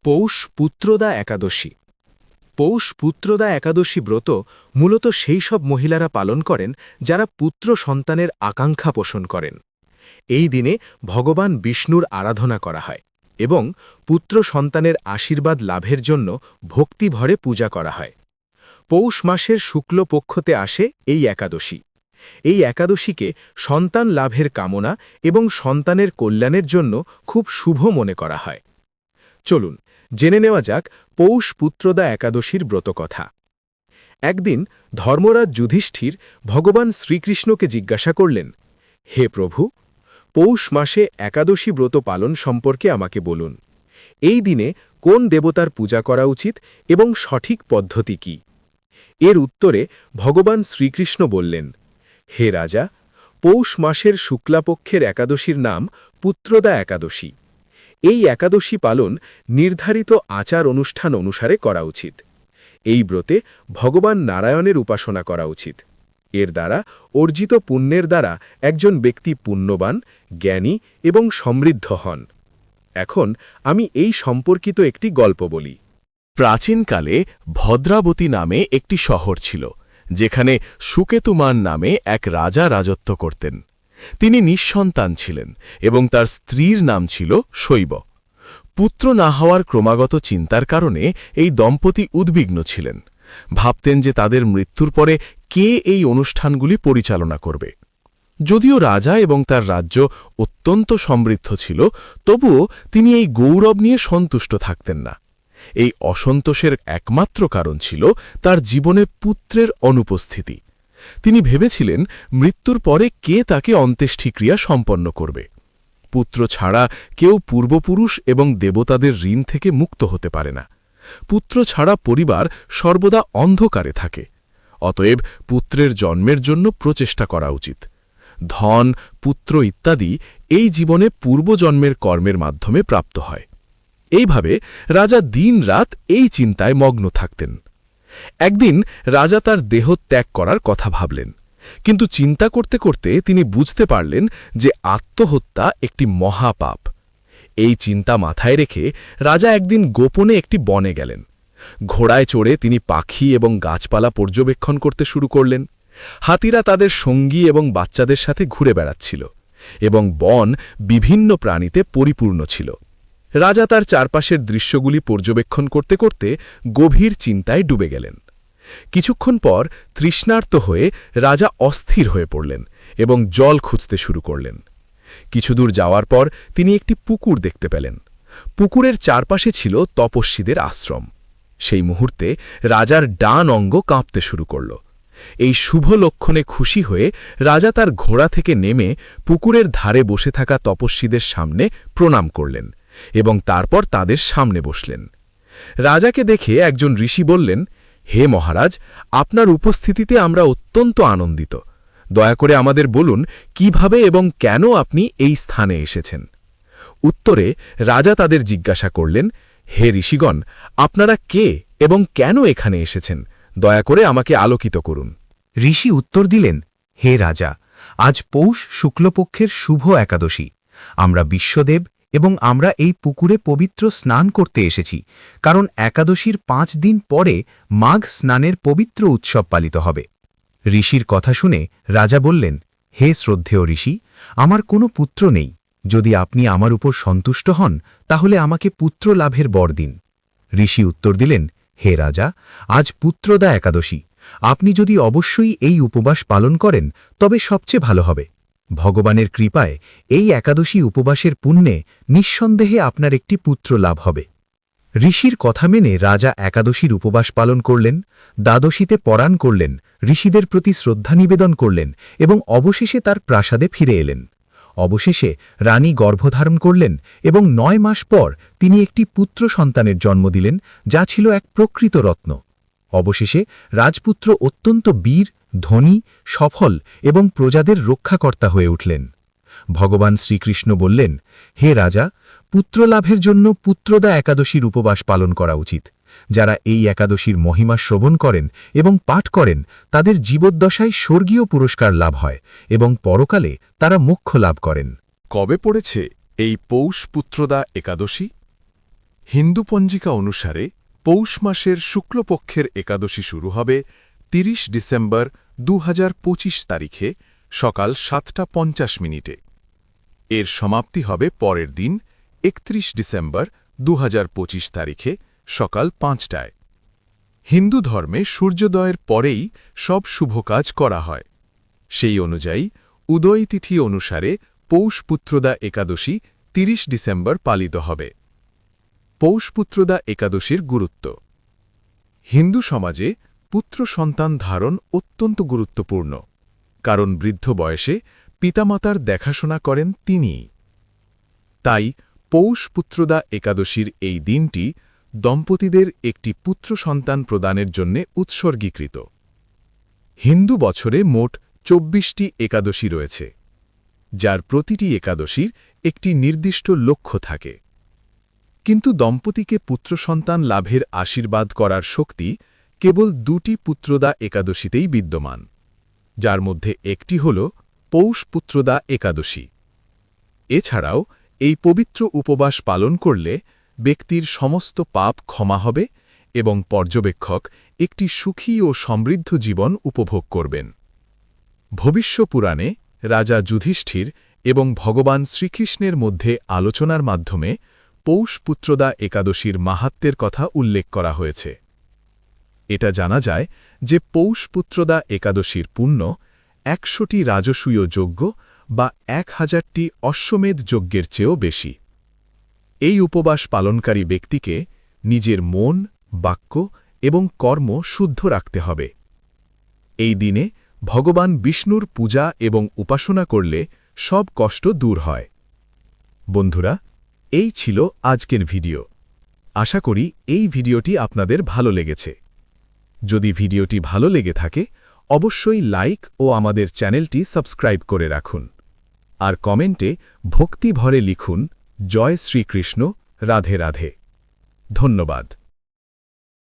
পৌষ পুত্রদা একাদশী। পৌষ পুত্রদা একাদশী ব্রত মূলত সেই সব মহিলারা পালন করেন যারা পুত্র সন্তানের আকাঙ্ক্ষা পোষণ করেন। এই দিনে ভগবান বিষ্ণুর আরাধনা করা হয় এবং পুত্র সন্তানের আশীর্বাদ লাভের জন্য ভক্তিভরে পূজা করা হয়। পৌষ মাসের শুক্লপক্ষতে আসে এই একাদশী। এই একাদশীকে সন্তান লাভের কামনা এবং সন্তানের কল্যাণের জন্য খুব শুভ মনে করা হয়। চলুন জেনে নেওয়া যাক পৌষ পুত্রদা একাদশীর ব্রতকথা। একদিন ধর্মরাজ যুধিষ্ঠির ভগবান শ্রীকৃষ্ণকে জিজ্ঞাসা করলেন, হে প্রভু, পৌষ মাসে একাদশী ব্রত পালন সম্পর্কে আমাকে বলুন। এই দিনে কোন দেবতার পূজা করা উচিত এবং সঠিক পদ্ধতি কি? এর উত্তরে ভগবান শ্রীকৃষ্ণ বললেন, হে রাজা, পৌষ মাসের শুক্লাপক্ষের একাদশীর নাম পুত্রদা একাদশী। এই একাদশী পালন নির্ধারিত আচার অনুষ্ঠান অনুসারে করা উচিত। এই ব্রতে ভগবান নারায়ণের উপাসনা করা উচিত। এর দ্বারা অর্জিত পুণ্যের দ্বারা একজন ব্যক্তি পুণ্যবান, জ্ঞানী এবং সমৃদ্ধ হন। এখন আমি এই সম্পর্কিত একটি গল্প বলি। প্রাচীনকালে ভদ্রাবতী নামে একটি শহর ছিল, যেখানে সুকেতুমান নামে এক রাজা রাজত্ব করতেন। তিনি নিঃসন্তান ছিলেন এবং তার স্ত্রীর নাম ছিল শৈব। পুত্র না হওয়ার ক্রমাগত চিন্তার কারণে এই দম্পতি উদ্বিগ্ন ছিলেন। ভাবতেন যে তাদের মৃত্যুর পরে কে এই অনুষ্ঠানগুলি পরিচালনা করবে। যদিও রাজা এবং তার রাজ্য অত্যন্ত সমৃদ্ধ ছিল, তবুও তিনি এই গৌরব নিয়ে সন্তুষ্ট থাকতেন না। এই অসন্তোষের একমাত্র কারণ ছিল তার জীবনে পুত্রের অনুপস্থিতি। তিনি ভেবেছিলেন মৃত্যুর পরে কে তাকে অন্ত্যেষ্টিক্রিয়া সম্পন্ন করবে। পুত্র ছাড়া কেউ পূর্বপুরুষ এবং দেবতাদের ঋণ থেকে মুক্ত হতে পারে না। পুত্র ছাড়া পরিবার সর্বদা অন্ধকারে থাকে। অতএব পুত্রের জন্মের জন্য প্রচেষ্টা করা উচিত। ধন, পুত্র ইত্যাদি এই জীবনে পূর্বজন্মের কর্মের মাধ্যমে প্রাপ্ত হয়। এইভাবে রাজা দিন-রাত এই চিন্তায় মগ্ন থাকতেন। একদিন রাজা তার দেহ ত্যাগ করার কথা ভাবলেন, কিন্তু চিন্তা করতে করতে তিনি বুঝতে পারলেন যে আত্মহত্যা একটি মহাপাপ। এই চিন্তা মাথায় রেখে রাজা একদিন গোপনে একটি বনে গেলেন। ঘোড়ায় চড়ে তিনি পাখি এবং গাছপালা পর্যবেক্ষণ করতে শুরু করলেন। হাতিরা তাদের সঙ্গী এবং বাচ্চাদের সাথে ঘুরে বেড়াচ্ছিল এবং বন বিভিন্ন প্রাণীতে পরিপূর্ণ ছিল। রাজা তার চারপাশের দৃশ্যগুলি পর্যবেক্ষণ করতে করতে গভীর চিন্তায় ডুবে গেলেন। কিছুক্ষণ পর তৃষ্ণার্ত হয়ে রাজা অস্থির হয়ে পড়লেন এবং জল খুঁজতে শুরু করলেন। কিছুদূর যাওয়ার পর তিনি একটি পুকুর দেখতে পেলেন। পুকুরের চারপাশে ছিল তপস্বীদের আশ্রম। সেই মুহূর্তে রাজার ডান অঙ্গ কাঁপতে শুরু করল। এই শুভ লক্ষণে খুশি হয়ে রাজা তার ঘোড়া থেকে নেমে পুকুরের ধারে বসে থাকা তপস্বীদের সামনে প্রণাম করলেন এবং তারপর তাদের সামনে বসলেন। রাজাকে দেখে একজন ঋষি বললেন, হে মহারাজ, আপনার উপস্থিতিতে আমরা অত্যন্ত আনন্দিত। দয়া করে আমাদের বলুন কিভাবে এবং কেন আপনি এই স্থানে এসেছেন। উত্তরে রাজা তাদের জিজ্ঞাসা করলেন, হে ঋষিগণ, আপনারা কে এবং কেন এখানে এসেছেন? দয়া করে আমাকে আলোকিত করুন। ঋষি উত্তর দিলেন, হে রাজা, আজ পৌষ শুক্লপক্ষের শুভ একাদশী। আমরা বিশ্বদেব এবং আমরা এই পুকুরে পবিত্র স্নান করতে এসেছি, কারণ একাদশীর 5 দিন পরে মাঘ স্নানের পবিত্র উৎসব পালিত হবে। ঋষির কথা শুনে রাজা বললেন, হে শ্রদ্ধেয় ঋষি, আমার কোনো পুত্র নেই। যদি আপনি আমার উপর সন্তুষ্ট হন তাহলে আমাকে পুত্র লাভের বর দিন। ঋষি উত্তর দিলেন, হে রাজা, আজ পুত্রদা একাদশী। আপনি যদি অবশ্যই এই উপবাস পালন করেন তবে সবচেয়ে ভালো হবে। ভগবানের কৃপায় এই একাদশী উপবাসের পুণ্যে নিঃসন্দেহে আপনার একটি পুত্র লাভ হবে। ঋষির কথা মেনে রাজা একাদশীর উপবাস পালন করলেন, দ্বাদশীতে পরাণ করলেন, ঋষিদের প্রতি শ্রদ্ধা নিবেদন করলেন এবং অবশেষে তার প্রাসাদে ফিরে এলেন। অবশেষে রানী গর্ভধারণ করলেন এবং 9 মাস পর তিনি একটি পুত্র সন্তানের জন্ম দিলেন, যা ছিল এক প্রকৃত রত্ন। অবশেষে রাজপুত্র অত্যন্ত বীর, ধনী, সফল এবং প্রজাদের রক্ষাকর্তা হয়ে উঠলেন। ভগবান শ্রীকৃষ্ণ বললেন, হে রাজা, পুত্রলাভের জন্য পুত্রদা একাদশীর উপবাস পালন করা উচিত। যারা এই একাদশীর মহিমা শ্রবণ করেন এবং পাঠ করেন তাদের জীবদ্দশায় স্বর্গীয় পুরস্কার লাভ হয় এবং পরকালে তারা মোক্ষ লাভ করেন। কবে পড়েছে এই পৌষ পুত্রদা একাদশী? হিন্দু পঞ্জিকা অনুসারে পৌষ মাসের শুক্লপক্ষের একাদশী শুরু হবে ৩০ ডিসেম্বর ২০২৫ তারিখে সকাল ৭:৫০ এর সমাপ্তি হবে পরের দিন ৩১ ডিসেম্বর ২০২৫ তারিখে সকাল ৫টায়। হিন্দু ধর্মে সূর্যোদয়ের পরেই সব শুভ কাজ করা হয়। সেই অনুযায়ী উদয় তিথি অনুসারে পৌষপুত্রদা একাদশী ৩০ ডিসেম্বর পালিত হবে। পৌষপুত্রদা একাদশীর গুরুত্ব। হিন্দু সমাজে পুত্র সন্তান ধারণ অত্যন্ত গুরুত্বপূর্ণ, কারণ বৃদ্ধ বয়সে পিতামাতার দেখাশোনা করেন তিনিই। তাই পৌষপুত্রদা একাদশীর এই দিনটি দম্পতিদের একটি পুত্র সন্তান প্রদানের জন্য উৎসর্গীকৃত। হিন্দু বছরে মোট ২৪টি একাদশী রয়েছে, যার প্রতিটি একাদশীর একটি নির্দিষ্ট লক্ষ্য থাকে। কিন্তু দম্পতিকে পুত্র সন্তান লাভের আশীর্বাদ করার শক্তি কেবল ২টি পুত্রদা একাদশীতেই বিদ্যমান, যার মধ্যে একটি হল পৌষপুত্রদা একাদশী। এছাড়াও এই পবিত্র উপবাস পালন করলে ব্যক্তির সমস্ত পাপ ক্ষমা হবে এবং পর্যবেক্ষক একটি সুখী ও সমৃদ্ধ জীবন উপভোগ করবেন। ভবিষ্য পুরাণে রাজা যুধিষ্ঠির এবং ভগবান শ্রীকৃষ্ণের মধ্যে আলোচনার মাধ্যমে পৌষপুত্রদা একাদশীর মাহাত্ম্যের কথা উল্লেখ করা হয়েছে। এটা জানা যায় যে পৌষপুত্রদা একাদশীর পুণ্য ১০০টি রাজসূয় যজ্ঞ বা ১০০০টি অশ্বমেধ যজ্ঞের চেয়েও বেশি। এই উপবাস পালনকারী ব্যক্তিকে নিজের মন, বাক্য এবং কর্ম শুদ্ধ রাখতে হবে। এই দিনে ভগবান বিষ্ণুর পূজা এবং উপাসনা করলে সব কষ্ট দূর হয়। বন্ধুরা, এই ছিল আজকের ভিডিও। আশা করি এই ভিডিওটি আপনাদের ভালো লেগেছে। যদি ভিডিওটি ভালো লেগে থাকে অবশ্যই লাইক ও আমাদের চ্যানেলটি সাবস্ক্রাইব করে রাখুন। আর কমেন্টে ভক্তি ভরে লিখুন, জয় শ্রীকৃষ্ণ, রাধে রাধে। ধন্যবাদ।